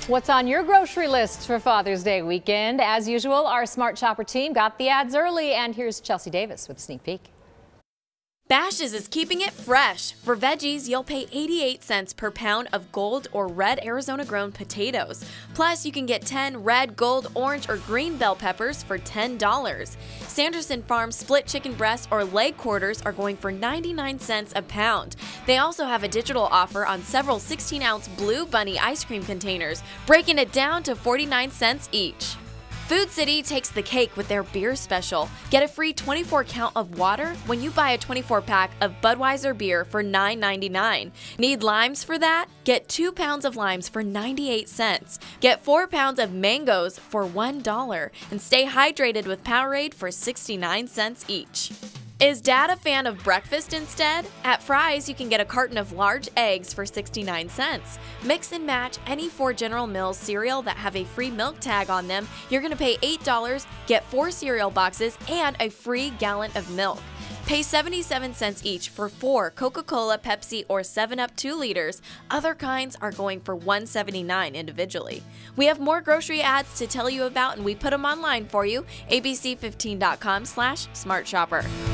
What's on your grocery list for Father's Day weekend? As usual, our Smart Shopper team got the ads early, and here's Chelsea Davis with a sneak peek. Bash's is keeping it fresh. For veggies, you'll pay 88 cents per pound of gold or red Arizona-grown potatoes. Plus, you can get 10 red, gold, orange, or green bell peppers for $10. Sanderson Farms split chicken breasts or leg quarters are going for 99 cents a pound. They also have a digital offer on several 16-ounce Blue Bunny ice cream containers, breaking it down to 49 cents each. Food City takes the cake with their beer special. Get a free 24-count of water when you buy a 24-pack of Budweiser beer for $9.99. Need limes for that? Get 2 pounds of limes for 98 cents. Get 4 pounds of mangoes for $1. And stay hydrated with Powerade for 69 cents each. Is Dad a fan of breakfast instead? At Fry's, you can get a carton of large eggs for 69 cents. Mix and match any 4 General Mills cereal that have a free milk tag on them. You're going to pay $8, get 4 cereal boxes, and a free gallon of milk. Pay 77 cents each for 4 Coca-Cola, Pepsi, or 7-Up 2 liters. Other kinds are going for $1.79 individually. We have more grocery ads to tell you about, and we put them online for you. abc15.com/smartshopper.